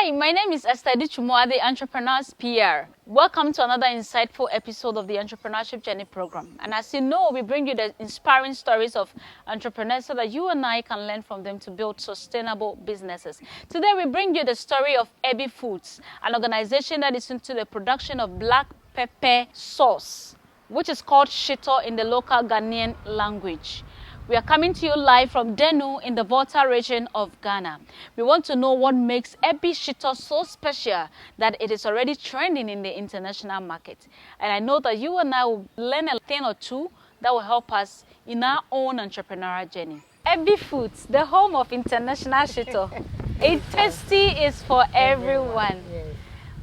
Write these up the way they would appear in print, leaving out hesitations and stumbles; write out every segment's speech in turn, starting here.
Hi, my name is Esther Dichumwa, the Entrepreneur's PR. Welcome to another insightful episode of the Entrepreneurship Journey program. And as you know, we bring you the inspiring stories of entrepreneurs so that you and I can learn from them to build sustainable businesses. Today, we bring you the story of Ebi Foods, an organization that is into the production of black pepper sauce, which is called Shito in the local Ghanaian language. We are coming to you live from Denu in the Volta region of Ghana. We want to know what makes Ebi Shito so special that it is already trending in the international market. And I know that you and I will learn a thing or two that will help us in our own entrepreneurial journey. Ebi Foods, the home of international Shito. A tasty is for everyone. Yes.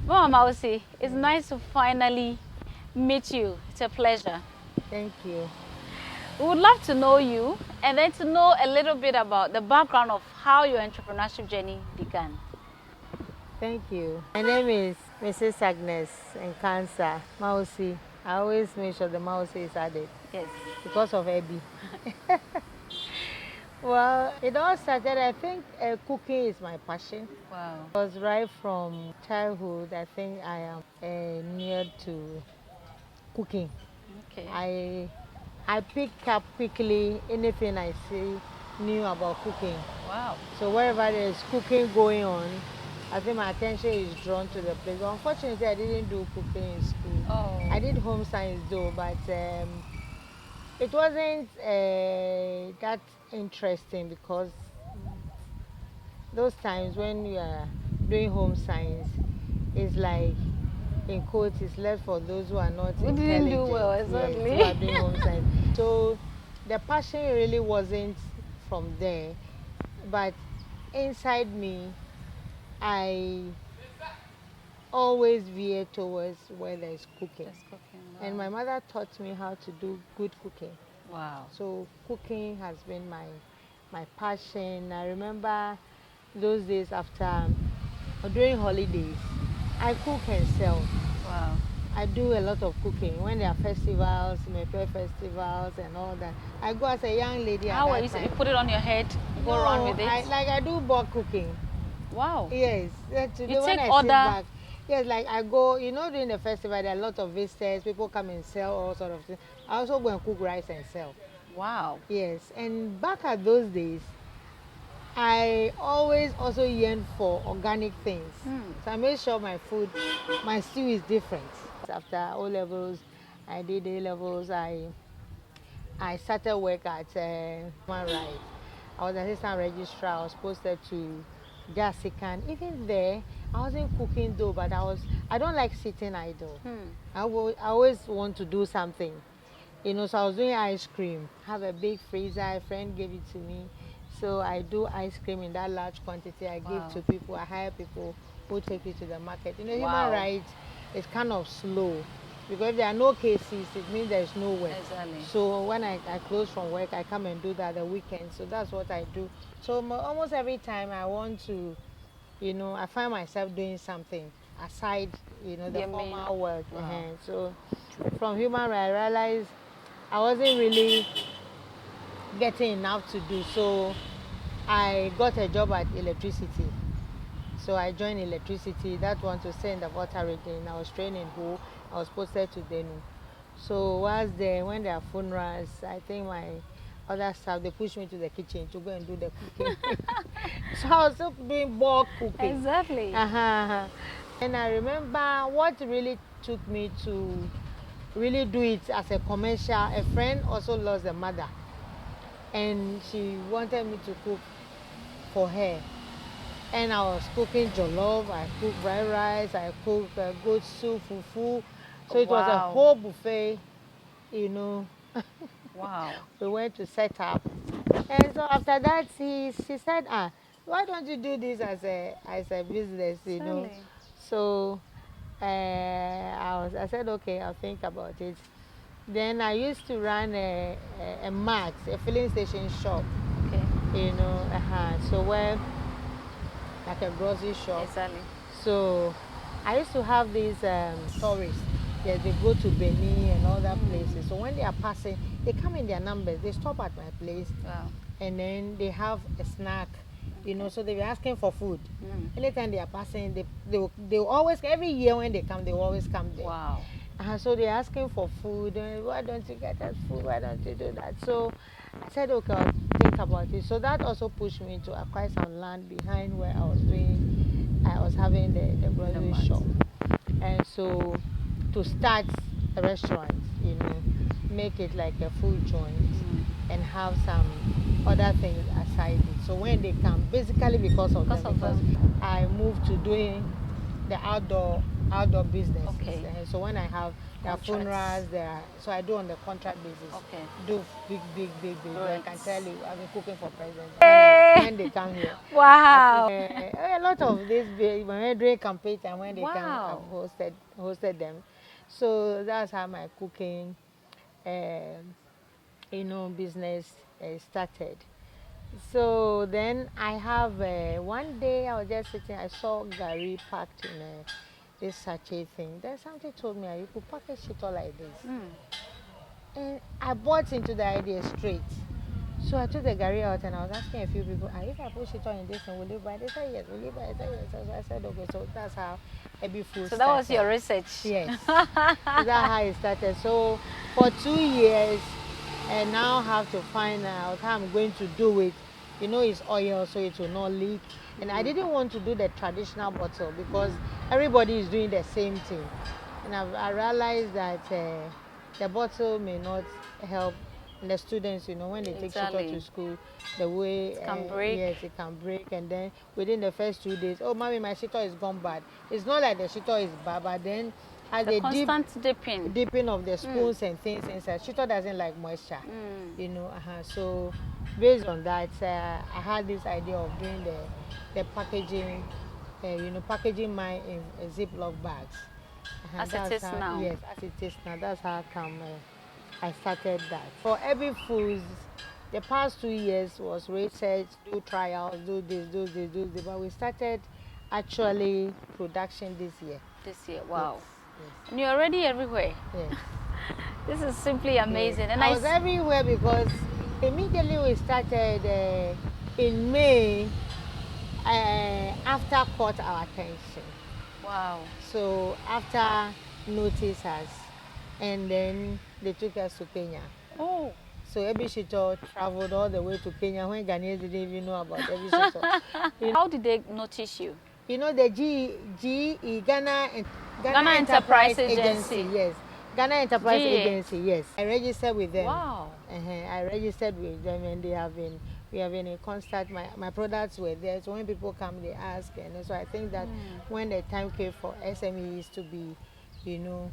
Mama Mawusi, it's nice to finally meet you. It's a pleasure. Thank you. We would love to know you and then to know a little bit about the background of how your entrepreneurship journey began. Thank you. My name is Mrs. Agnes Nkansah Mawusi. I always make sure the Mawusi is added. Yes. Because of Ebi. Well, it all started, I think cooking is my passion. Wow. Because right from childhood, I think I am near to cooking. Okay. I pick up quickly anything I see new about cooking. Wow. So wherever there is cooking going on, I think my attention is drawn to the place. But unfortunately, I didn't do cooking in school. Oh. I did home science though, but it wasn't that interesting because those times when you are doing home science, it's like, in quotes, it's left for those who are not intelligent. Didn't do well, exactly. Yes, who are doing home science. So the passion really wasn't from there, but inside me, I always veer towards where there is cooking. Just cooking. Wow. And my mother taught me how to do good cooking. Wow. So cooking has been my passion. I remember those days after, during holidays, I cook and sell. Wow. I do a lot of cooking. When there are festivals, Mepe festivals and all that, I go as a young lady. How are you? You put it on your head, go around with it? I do bulk cooking. Wow. Yes. You take order? Yes, like I go, during the festival, there are a lot of visitors, people come and sell all sort of things. I also go and cook rice and sell. Wow. Yes, and back at those days, I always also yearned for organic things. So I made sure my food, my stew is different. After O levels, I did A levels. I started work at Human Rights. I was assistant registrar. I was posted to Jasican. Even there, I wasn't cooking though, but I don't like sitting idle. I always want to do something. So I was doing ice cream. Have a big freezer. A friend gave it to me. So I do ice cream in that large quantity. I give to people. I hire people who take it to the market. Human rights is kind of slow because if there are no cases, it means there's no work. Exactly. So when I close from work, I come and do that the weekend. So that's what I do. So almost every time I want to, I find myself doing something aside, the formal work. Wow. So from human rights, I realized I wasn't really getting enough to do, so I got a job at electricity. So I joined electricity. That one to stay in the Volta region. I was training who I was posted to Denu. So whilst there, when there are funerals, I think my other staff, they pushed me to the kitchen to go and do the cooking. So I was still doing bulk cooking. Exactly. And I remember what really took me to really do it as a commercial. A friend also lost a mother, and she wanted me to cook for her. And I was cooking jollof, I cooked fried rice, I cooked goat soup, fufu. So it was a whole buffet, Wow. We went to set up. And so after that, she said, why don't you do this as a business, Certainly. So I said, okay, I'll think about it. Then I used to run a mart, a filling station shop. Okay. So where, like a grocery shop. Exactly. So I used to have these tourists. Yes, they go to Benin and other places. So when they are passing, they come in their numbers. They stop at my place. Wow. And then they have a snack You know, so they were asking for food. Anytime they are passing, they will always, every year when they come, they will always come there. Wow. So they're asking for food. Why don't you get us food? Why don't you do that? So I said, okay, I'll think about it. So that also pushed me to acquire some land behind where I was having the grocery shop. And so to start a restaurant, you know, make it like a food joint and have some other things aside it. So when they come, basically because I moved to doing the outdoor business. Okay. So when I have their funerals, so I do on the contract basis. Okay. Do big. Right. I can tell you, I've been cooking for presidents when they come here. Wow. A lot of this when we're doing campaign and when they come, Wow. I've hosted them. So that's how my cooking, business started. So then I have one day I was just sitting, I saw Gary packed in this sachet thing. Then somebody told me, you could package it all like this. And I bought into the idea straight. So I took the Gary out and I was asking a few people, if I put it all in this and will you buy it? They said yes, will you buy it? So I said okay, so that's how Ebi Foods So that was started. your research. Yes. So that's how it started. So for 2 years, and now have to find out how I'm going to do it. You know, it's oil, so it will not leak. And I didn't want to do the traditional bottle because everybody is doing the same thing. And I realized that the bottle may not help the students, you know, when they take Shito to school, the way it can break. Yes, it can break, and then within the first 2 days, oh, mommy, my Shito is gone bad. It's not like the Shito is bad, but then as the constant dipping of the spoons and things inside, Shito doesn't like moisture, you know. So based on that, I had this idea of doing the packaging, packaging mine in Ziploc bags. As it is now. Yes, as it is now. That's how come I started that. For Ebi Foods, the past 2 years was research, do trials, do this. But we started actually production this year. This year, wow. Yes. And you're already everywhere. Yes. This is simply amazing. Yes. And I was everywhere because immediately we started in May, after caught our attention. Wow. So after notice us, and then they took us to Kenya. Oh. So Ebi Shito traveled all the way to Kenya when Ghanaians didn't even know about Ebi Shito. How did they notice you? You know the Ghana Enterprise Agency. Yes. Ghana Enterprise GA. Agency, yes. I registered with them. Wow. I registered with them, and we have been in contact. My products were there, so when people come, they ask. And so I think that when the time came for SMEs to be, you know,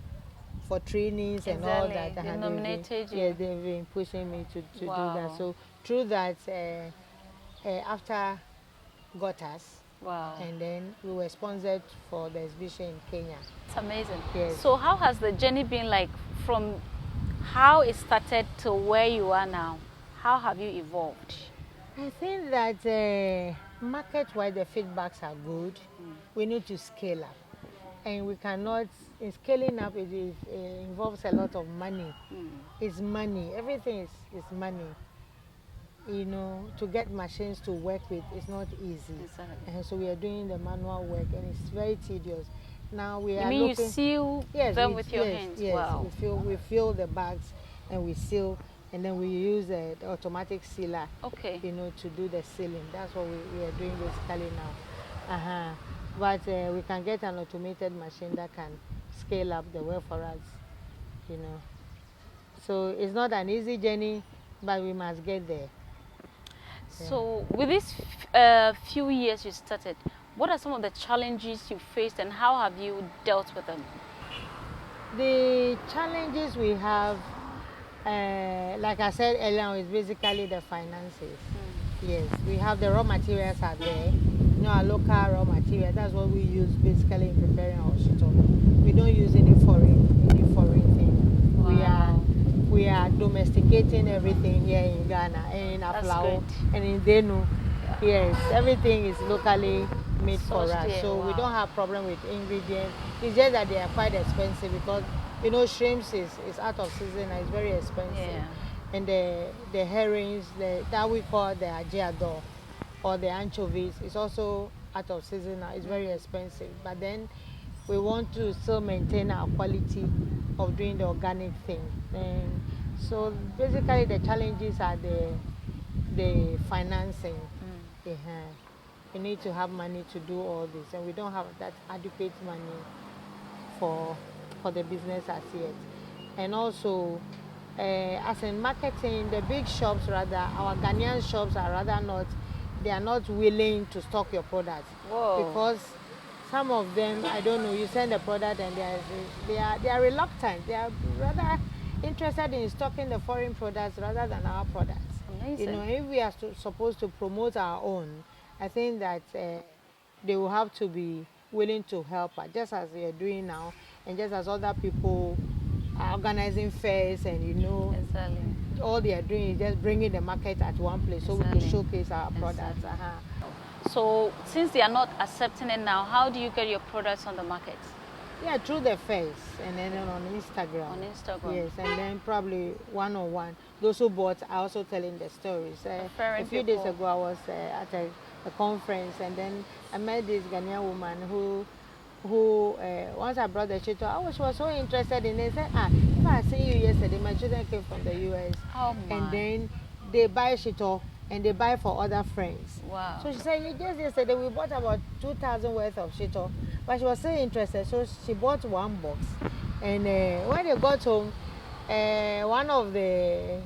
for trainings and all that, they nominated you. Yes, they've been pushing me to do that. So through that, after got us, wow. And then we were sponsored for the exhibition in Kenya. It's amazing. Yes. So how has the journey been like from how it started to where you are now? How have you evolved? I think that market-wise the feedbacks are good. We need to scale up. And we cannot, in scaling up, it involves a lot of money. It's money. Everything is money. You know, to get machines to work with is not easy. Exactly. And so we are doing the manual work, and it's very tedious. Now we are you looking. seal them with your hands? Yes, wow. we fill the bags and we seal, and then we use the automatic sealer. Okay. You know, to do the sealing. That's what we are doing basically now. But we can get an automated machine that can scale up the work for us. You know, so it's not an easy journey, but we must get there. So with these few years you started, what are some of the challenges you faced and how have you dealt with them? The challenges we have, like I said earlier, is basically the finances. Yes, we have the raw materials are there. You know, our local raw materials, that's what we use basically in preparing our shito. We don't use any foreign thing. Wow. We are domesticating everything here in Ghana, and in Aflao, and in Denu. Yes, everything is locally made for us. So we don't have problem with ingredients. It's just that they are quite expensive because, you know, shrimps is out of season and it's very expensive. Yeah. And the herrings, that we call the ajiado, or the anchovies is also out of season now. It's very expensive. But then we want to still maintain our quality of doing the organic thing. And so basically the challenges are the financing. Yeah. You need to have money to do all this, and we don't have that adequate money for the business as yet. And also, as in marketing, the big shops rather, our Ghanaian shops are rather not, they are not willing to stock your products. Whoa. Because some of them, I don't know, you send the product and they are reluctant. They are rather interested in stocking the foreign products rather than our products. Amazing. You know, if we are supposed to promote our own, I think that they will have to be willing to help us, just as we are doing now, and just as other people are organizing fairs, and you know, Exactly. all they are doing is just bringing the market at one place so we can showcase our products. So since they are not accepting it now, how do you get your products on the market? Yeah, through the fairs and then on Instagram. On Instagram. Yes, and then probably one-on-one. Those who bought are also telling the stories. A few days ago, I was at a conference, and then I met this Ghanaian woman who once I brought the Shito, she was so interested in it. Said, if I seen you yesterday, my children came from the US. Oh my. And then they buy Shito and they buy for other friends. Wow. So she said, just yesterday we bought about 2,000 worth of Shito, but she was still interested, so she bought one box. And when they got home, one of the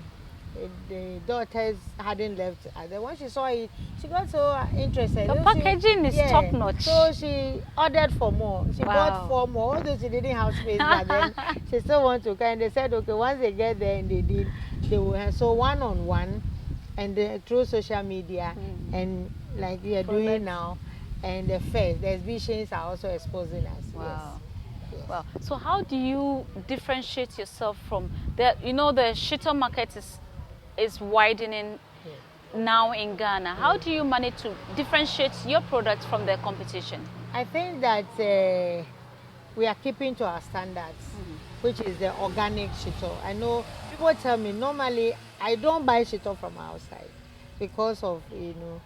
daughters hadn't left. And when she saw it, she got so interested. The packaging is top notch. So she ordered for more. She bought 4 more, although she didn't have space. But then she still wants to come. And they said, okay, once they get there, and they will have, so one-on-one, and through social media, and like we are doing now, and the fairs, the exhibitions are also exposing us. Wow. Yes. Wow. So how do you differentiate yourself from the, you know, the Shito market is widening now in Ghana. How do you manage to differentiate your products from the competition? I think that we are keeping to our standards, which is the organic Shito. I know people tell me normally I don't buy Shito from outside because of, you know,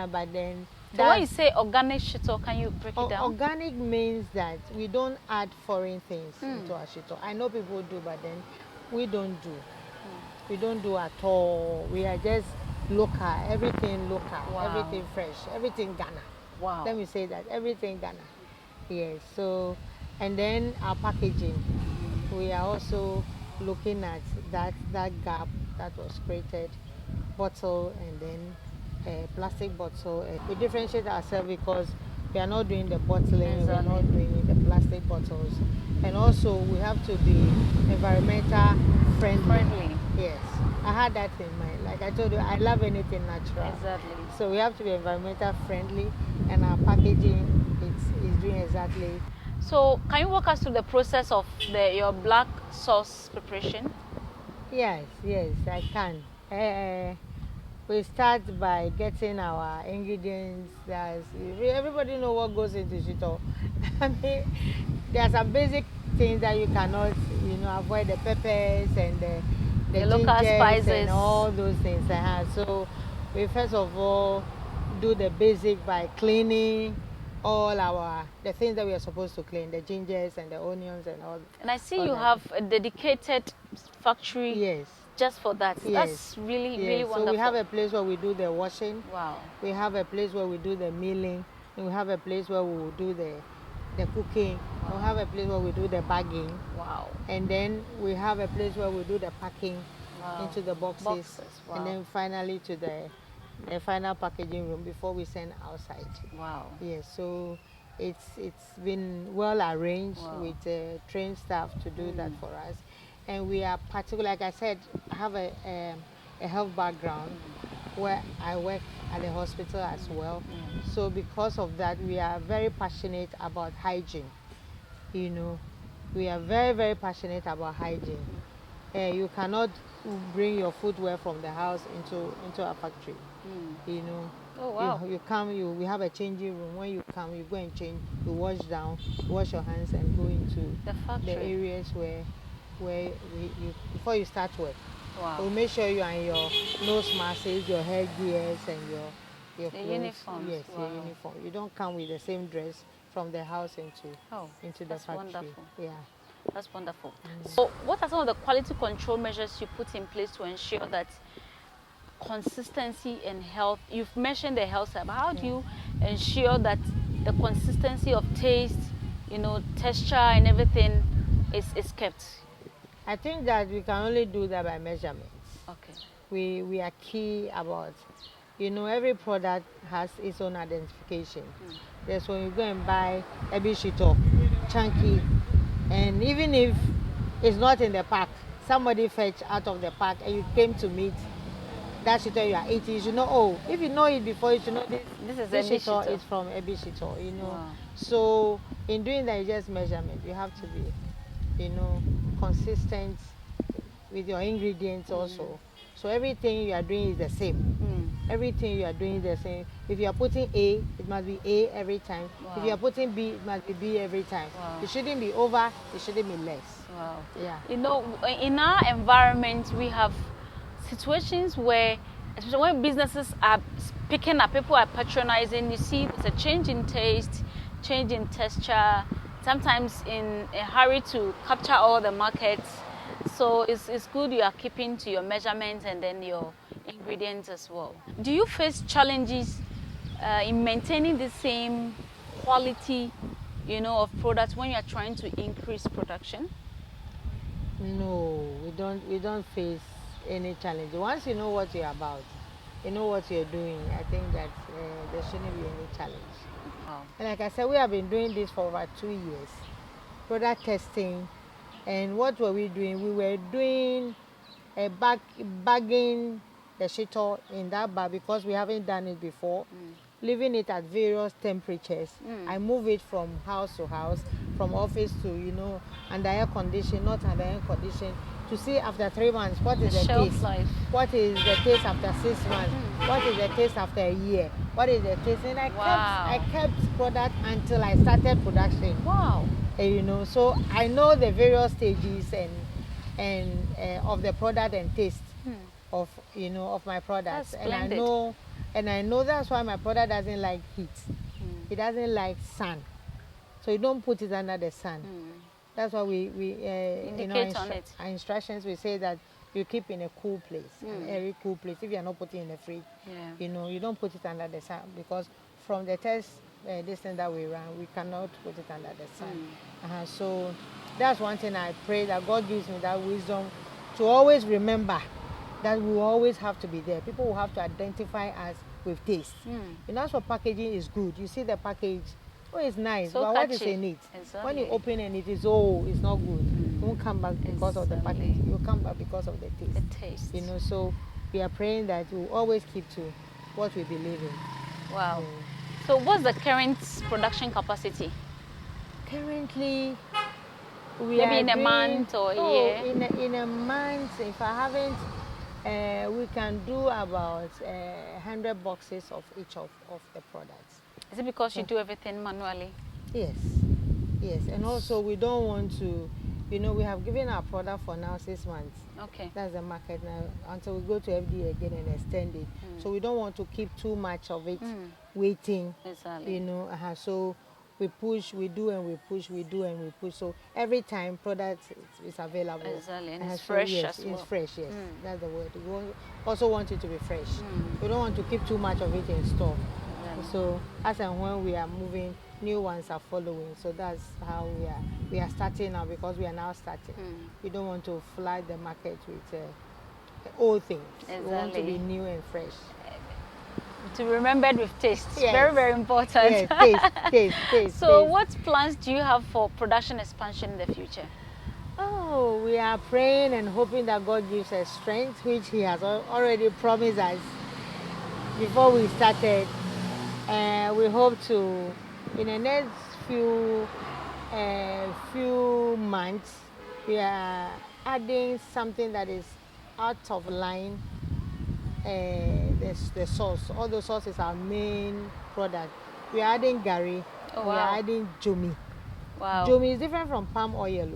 but then. So when you say organic Shito, can you break it down? Organic means that we don't add foreign things into our Shito. I know people do, but then we don't do. We don't do at all. We are just local, everything local, everything fresh, everything Ghana. Wow. Let me say that, everything Ghana. Yes, so, and then our packaging. We are also looking at that gap that was created, bottle and then plastic bottle. We differentiate ourselves because we are not doing the bottling, we are not doing the plastic bottles. And also we have to be environmental friendly. Yes, I had that in mind. Like I told you, I love anything natural. Exactly. So we have to be environmental friendly, and our packaging is doing exactly. So can you walk us through the process of your black sauce preparation? Yes, I can. We start by getting our ingredients. Everybody know what goes into Shito. I mean, there are some basic things that you cannot, you know, avoid: the peppers and the local spices and all those things. So we first of all do the basic by cleaning all the things that we are supposed to clean, the gingers and the onions and all. And I see you have a dedicated factory. Yes. Just for that. Yes. That's really wonderful. So we have a place where we do the washing. Wow. We have a place where we do the milling. And we have a place where we will do the cooking. Wow. We have a place where we do the bagging. Wow. And then we have a place where we do the packing into the boxes. Wow. And then finally to the final packaging room before we send outside. Wow. Yes, so it's been well arranged with trained staff to do that for us. And we are particular, like I said, I have a health background where I work at the hospital as well. So because of that, we are very passionate about hygiene. You know, we are very, very passionate about hygiene. You cannot bring your footwear from the house into a factory. You know. Oh wow. You come, we have a changing room. When you come, you go and change, you wash down, wash your hands and go into the areas where before you start work. Wow. We'll make sure you are in your nose masks, your head gears and your The clothes. uniforms. Yes, Wow. your uniform. You don't come with the same dress from the house into the that's factory. wonderful. Yeah. That's wonderful. So what are some of the quality control measures you put in place to ensure that consistency and health? You've mentioned the health side, but how do you ensure that the consistency of taste, texture and everything is kept? I think that we can only do that by measurements. Okay. We are key about, every product has its own identification. That's when you go and buy Ebi Shito, chunky, and even if it's not in the pack, somebody fetch out of the pack and you came to meet that Shito you are eating, you should know, oh, if you know it before, you should know this Ebi Shito Shito. is from Ebi Shito, Wow. So in doing that, it's just measurement. You have to be, consistent with your ingredients also. So everything you are doing is the same. Everything you are doing is the same. If you are putting A, it must be A every time. Wow. If you are putting B, it must be B every time. Wow. It shouldn't be over, it shouldn't be less. Wow. Yeah. In our environment, we have situations where, especially when businesses are picking up, people are patronizing, you see there's a change in taste, change in texture, sometimes in a hurry to capture all the markets. So it's good you are keeping to your measurements and then your ingredients as well. Do you face challenges in maintaining the same quality, of products when you are trying to increase production? No, we don't face any challenge. Once you know what you're about, you know what you're doing, I think that there shouldn't be any challenge. Wow. And like I said, we have been doing this for over 2 years. Product testing. And what were we doing? We were doing a bagging the shito in that bag because we haven't done it before. Leaving it at various temperatures. I move it from house to house, from office to, under air condition, not under air condition, to see after 3 months what is the shelf taste. life. What is the taste after 6 months? What is the taste after a year? What is the taste? And I kept product until I started production. Wow. So I know the various stages and of the product and taste of my products. That's And splendid. I know that's why my product doesn't like heat. It doesn't like sun. So you don't put it under the sun. That's why we Indicate on it. our instructions, we say that you keep in a cool place, a very cool place. If you're not putting in the fridge, you don't put it under the sun because from the test this thing that we ran, we cannot put it under the sun. So that's one thing I pray that God gives me that wisdom to always remember that we always have to be there. People will have to identify us with taste. That's what packaging is good. You see the package, it's nice, So but what is catchy. in it? Exactly. When you open and it is, it's not good. You won't come back because of the packaging. You'll come back because of the taste. The taste. So we are praying that we'll always keep to what we believe in. Wow. So what's the current production capacity? Currently, we Maybe are in a doing, month or a year? In a month, if I haven't, we can do about 100 boxes of each of the products. Is it because you do everything manually? Yes, and also we don't want to, we have given our product for now 6 months. Okay. That's the market now until we go to FDA again and extend it. So we don't want to keep too much of it waiting. Exactly. So we push, we do, and we push, we do, and we push. So every time product is available. Exactly, and it's so fresh yes, as well. It's fresh, yes. That's the word. We also want it to be fresh. We don't want to keep too much of it in store. So as and when we are moving, new ones are following. So that's how we are starting now because we are now starting. We don't want to flood the market with old things. Exactly. We want to be new and fresh. To be remembered with taste. Yes. Very, very important. Yes, taste. So what plans do you have for production expansion in the future? Oh, we are praying and hoping that God gives us strength, which He has already promised us before we started. We hope to, in the next few months, we are adding something that is out of line. The sauce. All the sauce is our main product. We are adding gari. Oh, we wow. are adding jomi. Wow. Jomi is different from palm oil.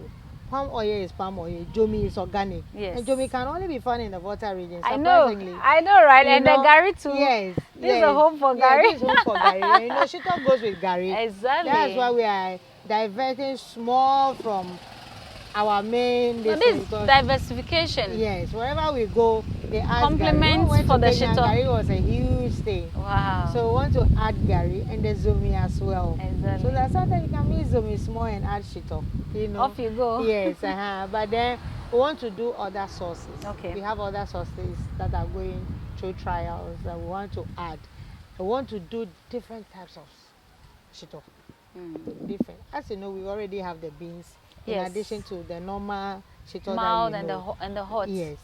palm oil is palm oil, Jomi is organic. Yes. And Jomi can only be found in the Volta region, I know, surprisingly. right? You And the know? Gary too. Yes. This is a home for Gary. This is home for Gary. And you know, Shito goes with Gary. Exactly. That's why we are diverting small from our main. So this diversification. Yes, wherever we go, they add compliments Gary. for the Kenya, Shito. Gary was a huge thing. Wow. So we want to add Gary and the Zomi as well. Exactly. So that sometimes you can make Zomi small and add Shito. You know. Off you go. Yes, but then we want to do other sources. Okay. We have other sources that are going through trials that we want to add. We want to do different types of Shito. Different. As you know, we already have the beans. In addition to the normal Shito mild that and the hot. Yes,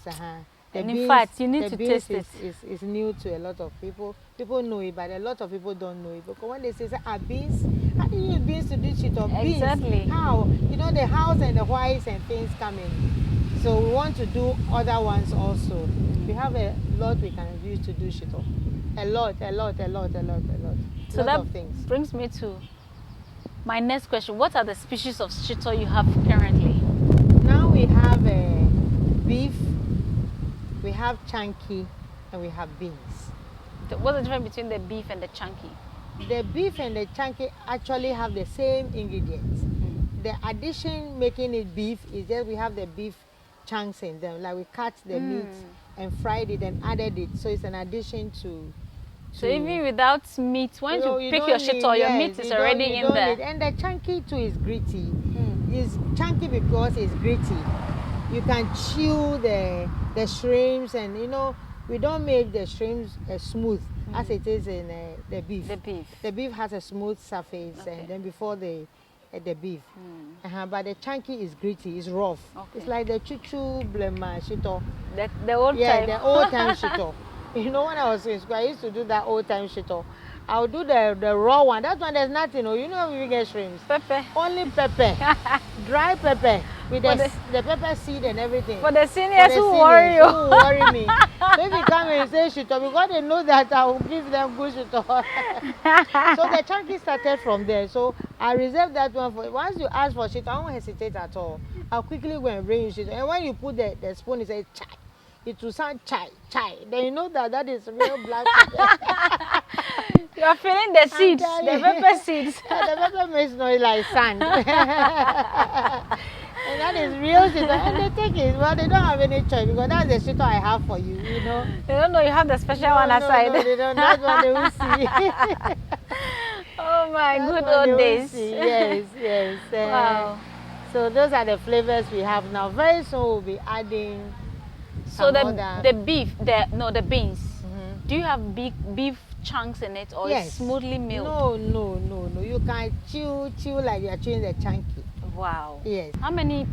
And in fact, you need to taste it. Is new to a lot of people. People know it, but a lot of people don't know it. Because when they say beans, how do you use beans to do Shito? Exactly. Beans, how? You know, the house and the whites and things come in. So we want to do other ones also. We have a lot we can use to do Shito. A lot. So that of things. brings me to my next question. What are the species of Shito you have currently? Now we have beef, we have chunky, and we have beans. What's the difference between the beef and the chunky? The beef and the chunky actually have the same ingredients. The addition making it beef is that we have the beef chunks in them. Like we cut the meat and fried it and added it. So it's an addition to so even without meat, once you pick your Shito, your meat is already in there. And the chunky too is gritty. It's chunky because it's gritty. You can chew the shrimps, and you know, we don't make the shrimps smooth as it is in the beef. The beef has a smooth surface, and then before the beef. But the chunky is gritty, it's rough. It's like the chuchu blema Shito. The old time. Yeah, the old time Shito. You know, when I was in school, I used to do that old time Shito. I'll do the raw one. That one there's nothing. You know, we get shrimps. Pepper. Only pepper. Dry pepper with the pepper seed and everything. For the seniors who worry you. Who worry me. So if you come and say Shito, because they know that I will give them good Shito. So the chunky started from there. So I reserve that one for once you ask for Shito, I won't hesitate at all. I'll quickly go and bring you Shito. And when you put the spoon, it says chai. It will sound chai. Then you know that is real black pepper. You are feeling the seeds, the pepper seeds. The pepper makes noise like sand. And that is real Shito. And they take it. Well, they don't have any choice because that's the Shito I have for you, you know. They don't know you have the special one aside. No, they don't. That's what they will see. Oh my, good old days. Yes. Wow. So those are the flavors we have now. Very soon we'll be adding. So the beef, the beans. Do you have big beef chunks in it, or it's smoothly milled? No. You can chew like you are chewing the chunky. Wow. Yes. How many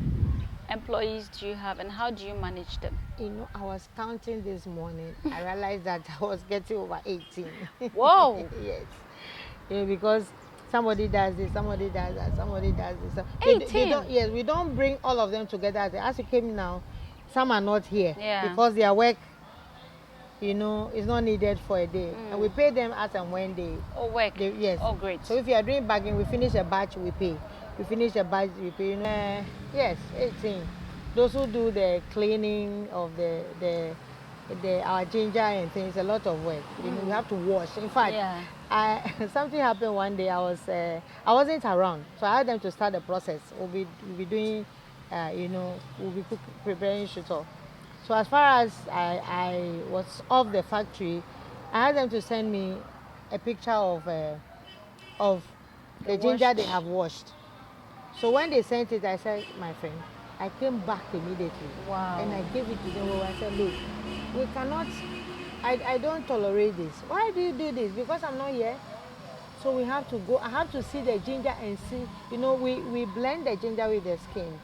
employees do you have, and how do you manage them? You know, I was counting this morning. I realized that I was getting over 18. Whoa. Yes. Yeah, because somebody does this, somebody does that, somebody does this. 18? We don't bring all of them together. As you came now, some are not here because their work, you know, is not needed for a day. And we pay them as and when they work. Yes. Oh, great. So if you are doing bagging, we finish a batch, we pay. We finish a batch, we pay. You know, yes, 18. Those who do the cleaning of our ginger and things, a lot of work. You know, we have to wash. In fact, something happened one day. I wasn't around, so I had them to start the process. We'll be doing, we'll be preparing Shito. So as far as I was off the factory, I had them to send me a picture of the ginger they have washed. So when they sent it, I said, my friend, I came back immediately. Wow. And I gave it to them. I said, look, we cannot, I don't tolerate this. Why do you do this? Because I'm not here. So we have to go. I have to see the ginger and see, you know, we blend the ginger with the skin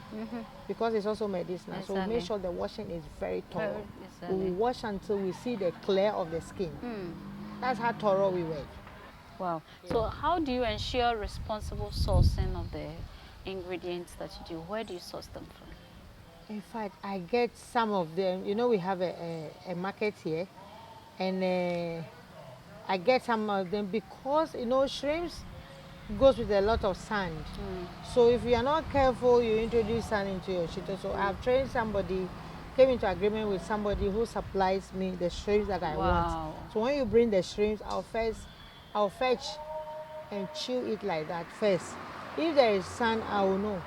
because it's also medicinal. Exactly. So we make sure the washing is very thorough. Exactly. We wash until we see the clear of the skin. That's how thorough we work. Wow. Yeah. So how do you ensure responsible sourcing of the ingredients that you do? Where do you source them from? In fact, I get some of them. You know, we have a market here, and I get some of them because, you know, shrimps goes with a lot of sand. So if you are not careful, you introduce sand into your shito. So I've trained somebody, came into agreement with somebody who supplies me the shrimps that I want. So when you bring the shrimps, I'll fetch and chew it like that first. If there is sand, I will know.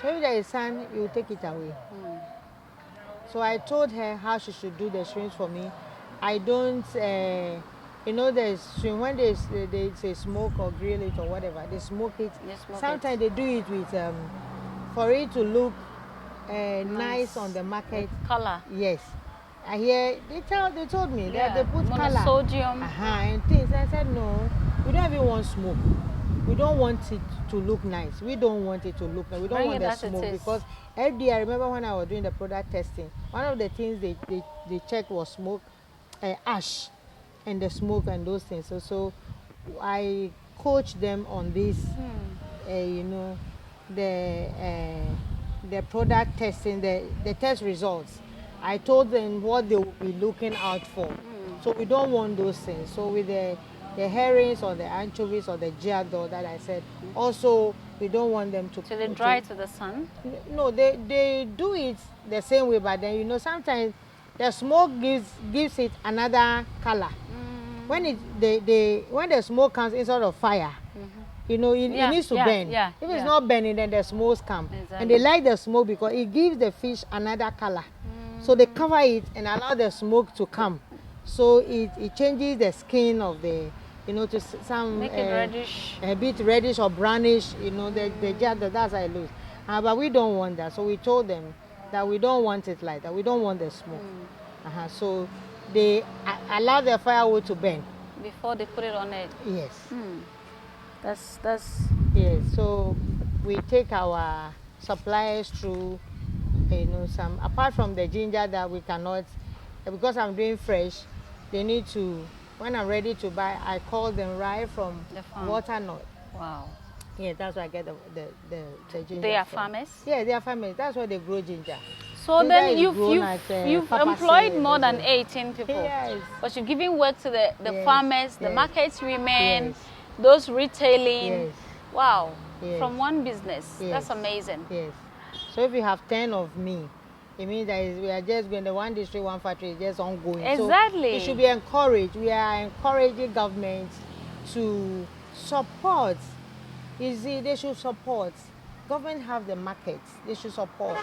So if there is sand, you take it away. So I told her how she should do the shrimps for me. I don't, you know, the shrimp, when they say smoke or grill it or whatever, they smoke it. Sometimes they do it with, for it to look nice on the market. With color. Yes. I hear, they told me that they put color. Sodium. And things. I said, no, we don't even want smoke. We don't want it to look nice. We don't want it to look nice. We don't want the smoke because every day, I remember when I was doing the product testing, one of the things they checked was smoke, ash, and the smoke and those things. So I coached them on this, you know, the product testing, the test results. I told them what they will be looking out for. So we don't want those things. So with the herrings or the anchovies or the giardo that I said, also we don't want them to. So they dry to the sun? No, they do it the same way, but then, you know, sometimes the smoke gives it another color. When when the smoke comes inside of fire, you know, it needs to burn. If it's not burning, then the smoke comes. Exactly. And they like the smoke because it gives the fish another color. So they cover it and allow the smoke to come. So it changes the skin of the, you know, to some make it reddish, a bit reddish or brownish. You know, the giardo, that's how it looks. But we don't want that. So we told them that we don't want it like that. We don't want the smoke. So they allow the firewood to burn before they put it on it. Yes. That's. Yes. So we take our suppliers through, you know, some, apart from the ginger that we cannot, because I'm doing fresh, they need to, when I'm ready to buy, I call them right from the farm. Waternorth. Wow. Yeah, that's where I get the ginger. They are from. farmers? Yeah, they are farmers. That's where they grow ginger. So ginger then you've employed more than 18 people. Yes. But you're giving work to the farmers, the markets women, yes. those retailing. Yes. Wow. Yes. From one business. Yes. That's amazing. Yes. So if you have 10 of me, it means that we are just going, the one district, one factory is just ongoing. Exactly. So it should be encouraged. We are encouraging government to support. You see, they should support. Government have the markets. They should support.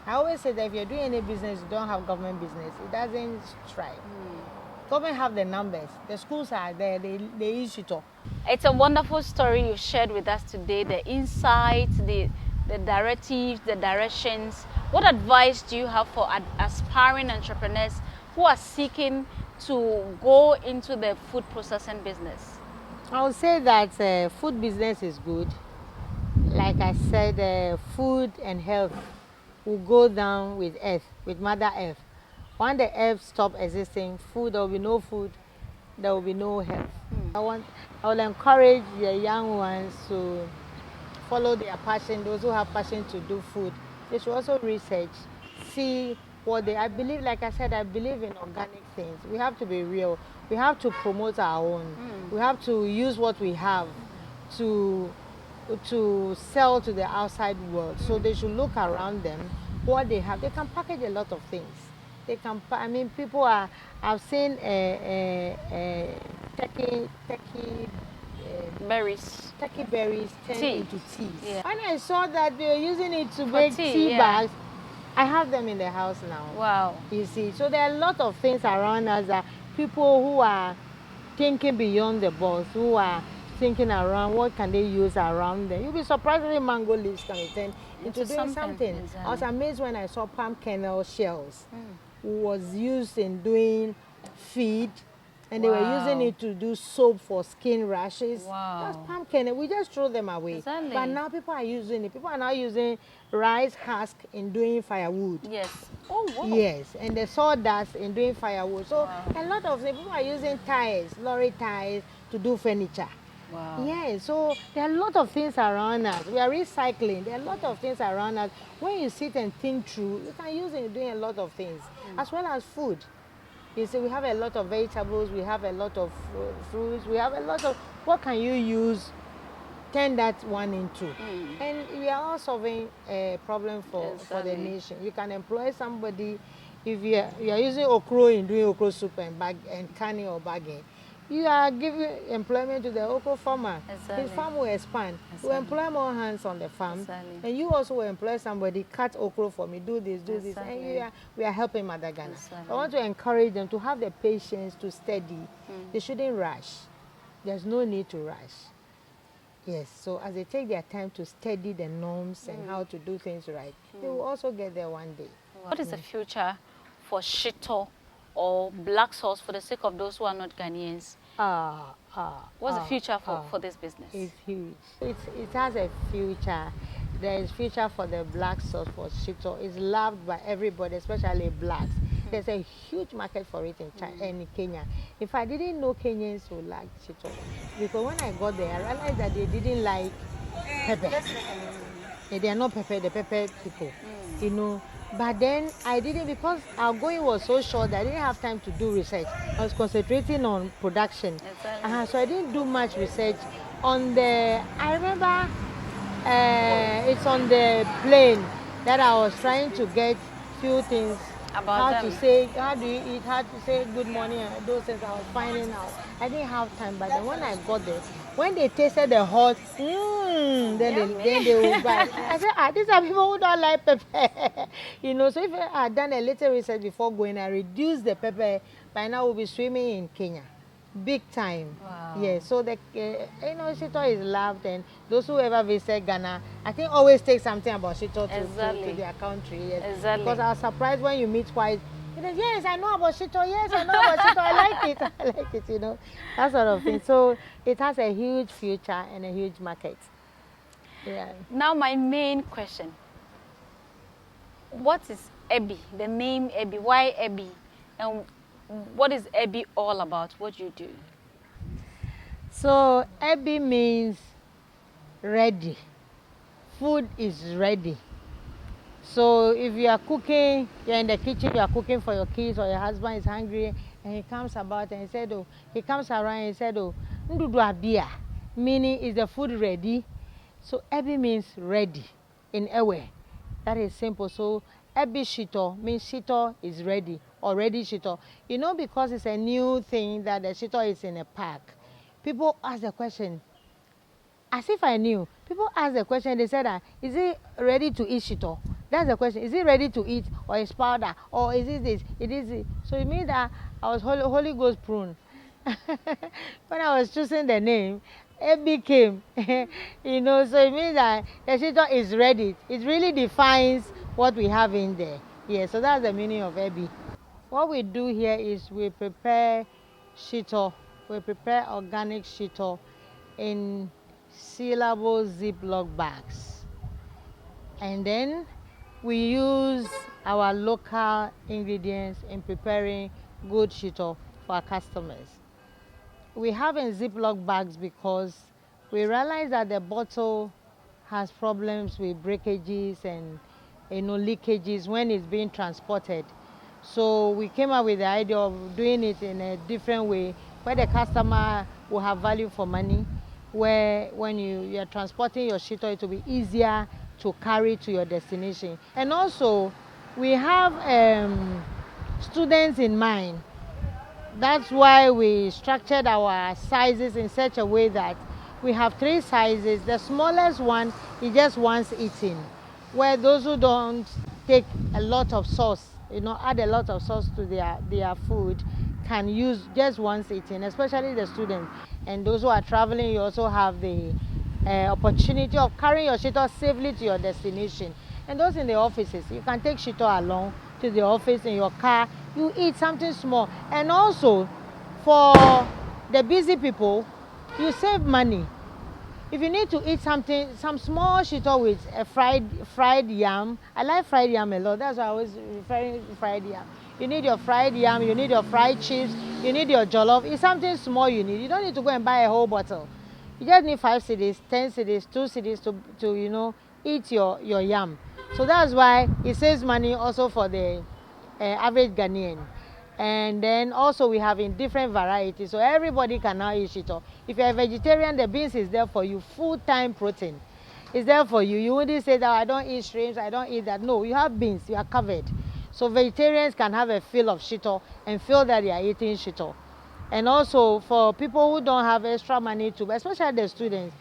I always say that if you're doing any business, you don't have government business, it doesn't thrive. Government have the numbers. The schools are there. They use it all. It's a wonderful story you shared with us today. The insights, the directives, the directions. What advice do you have for aspiring entrepreneurs who are seeking to go into the food processing business? I would say that food business is good. Like I said, food and health will go down with earth, with Mother Earth. When the earth stops existing, there will be no food, there will be no health. I will encourage the young ones to follow their passion. Those who have passion to do food, they should also research, see what I believe. Like I said, I believe in organic things. We have to be real. We have to promote our own. We have to use what we have to sell to the outside world. So they should look around them, what they have. They can package a lot of things. They can. I mean, people are. I've seen turkey berries. Turkey berries turned into teas. Yeah. When I saw that they were using it to make tea bags, I have them in the house now. Wow. You see, so there are a lot of things around us that people who are thinking beyond the box, who are thinking around what can they use around them. You'll be surprised that mango leaves can be turned into doing something. Exactly. I was amazed when I saw palm kernel shells was used in doing feed, and they were using it to do soap for skin rashes. Wow. That's palm kernel. We just throw them away. Exactly. But now people are using it. People are now using rice husk in doing firewood. Yes. Oh, wow. Yes, and the sawdust in doing firewood. So a lot of people are using tires, lorry tires, to do furniture. Wow. Yeah, so there are a lot of things around us. We are recycling. There are a lot of things around us. When you sit and think through, you can use it in doing a lot of things, as well as food. You see, we have a lot of vegetables, we have a lot of fruits, we have a lot of, what can you use turn that one into. And we are all solving a problem for the nation. You can employ somebody. If you are using okro in doing okro soup and canning or bagging, you are giving employment to the okro farmer. His farm will expand. You employ more hands on the farm, and you also will employ somebody, cut okro for me, do this, and we are helping Mother Ghana. I want to encourage them to have the patience to study. They shouldn't rush. There's no need to rush. Yes, so as they take their time to study the norms and how to do things right, they will also get there one day. What is the future for Shito or black sauce for the sake of those who are not Ghanaians? What's the future for this business? It's huge. It has a future. There is future for the black sauce for Shito. It's loved by everybody, especially blacks. There's a huge market for it in Kenya. If I didn't know Kenyans would like Shito, because when I got there, I realized that they didn't like pepper. They are not pepper, the pepper people, you know. But then I didn't, because our going was so short that I didn't have time to do research. I was concentrating on production. So I didn't do much research on I remember it's on the plane that I was trying to get few things about how to say, how do you eat, how to say good morning, and those things I was finding out. I didn't have time, but then when I got there, when they tasted the hot, then they would buy. I said, these are people who don't like pepper. You know, so if I had done a little research before going, I reduced the pepper, by now we'll be swimming in Kenya. Big time. Wow. Yeah, so the Shito is loved, and those who ever visit Ghana, I think always take something about Shito to their country. Yes. Because I was surprised when you meet twice. You know, yes, I know about Shito. Yes, I know about Shito. I like it. I like it, you know, that sort of thing. So it has a huge future and a huge market. Yeah. Now my main question. What is Ebi? The name Ebi. Why Ebi? And what is Ebi all about? What do you do? So Ebi means ready. Food is ready. So if you are cooking, you're in the kitchen, you are cooking for your kids, or your husband is hungry and he comes about and he comes around and he said, ndudu abia, meaning is the food ready? So Ebi means ready in Ewe. That is simple. So Ebi Shito means Shito is ready, already Shito. You know, because it's a new thing that the Shito is in a pack. People ask the question, as if I knew. People ask the question, they said, is it ready to eat Shito? That's the question. Is it ready to eat, or is powder, or is it this? It is it. So it means that I was Holy Ghost prune. When I was choosing the name, Ebi came. You know, so it means that the Shito is ready. It really defines what we have in there. Yeah, so that's the meaning of Ebi. What we do here is we prepare Shito. We prepare organic Shito in sealable Ziploc bags. And then we use our local ingredients in preparing good Shito for our customers. We have in Ziploc bags because we realize that the bottle has problems with breakages and leakages when it's being transported. So we came up with the idea of doing it in a different way, where the customer will have value for money, where when you are transporting your Shito, it will be easier to carry to your destination. And also, we have students in mind. That's why we structured our sizes in such a way that we have 3 sizes. The smallest one is just once eaten, where those who don't take a lot of sauce, add a lot of sauce to their food, can use just once eaten, especially the students. And those who are traveling, you also have the opportunity of carrying your Shito safely to your destination. And those in the offices, you can take Shito along to the office in your car. You eat something small. And also, for the busy people, you save money. If you need to eat something, some small Shito with a fried yam. I like fried yam a lot. That's why I was referring to fried yam. You need your fried yam, you need your fried chips, you need your jollof. It's something small you need. You don't need to go and buy a whole bottle. You just need 5 cedis, 10 cedis, 2 cedis to eat your yam. So that's why it saves money also for the average Ghanaian. And then also we have in different varieties, so everybody can now eat Shito. If you're a vegetarian, the beans is there for you, full-time protein. It's there for you. You wouldn't say that I don't eat shrimps, I don't eat that. No, you have beans, you are covered. So vegetarians can have a feel of Shito and feel that they are eating Shito. And also for people who don't have extra money to, especially the students,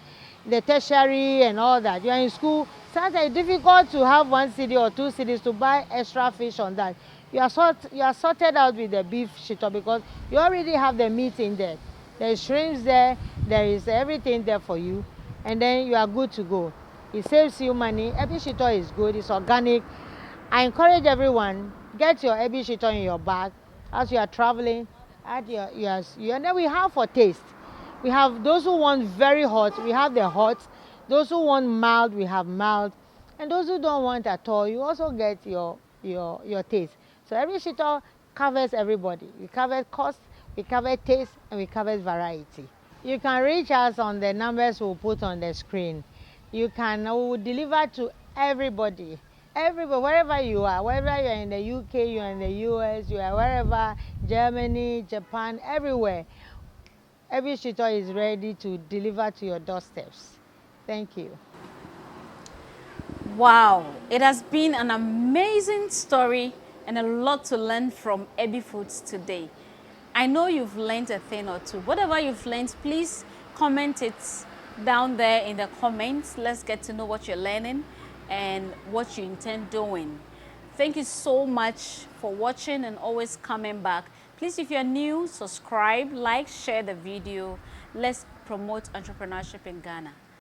the tertiary and all that, you are in school, sometimes it's difficult to have 1 cedi or 2 cedis to buy extra fish on that. You are sorted out with the beef Shito because you already have the meat in there. There is shrimps there, there is everything there for you, and then you are good to go. It saves you money. Ebi Shito is good, it's organic. I encourage everyone, get your Ebi Shito in your bag as you are traveling. Add and then we have for taste. We have those who want very hot, we have the hot. Those who want mild, we have mild. And those who don't want at all, you also get your taste. So Ebi Shito covers everybody. We cover cost, we cover taste, and we cover variety. You can reach us on the numbers we'll put on the screen. We will deliver to everybody. Everybody, wherever you are, whether you're in the UK, you're in the US, you are wherever, Germany, Japan, everywhere, Ebi Shito is ready to deliver to your doorsteps. Thank you. Wow, it has been an amazing story and a lot to learn from Ebi Foods today. I know you've learned a thing or two. Whatever you've learned, please comment it down there in the comments. Let's get to know what you're learning and what you intend doing. Thank you so much for watching and always coming back. Please, if you're new, subscribe, like, share the video. Let's promote entrepreneurship in Ghana.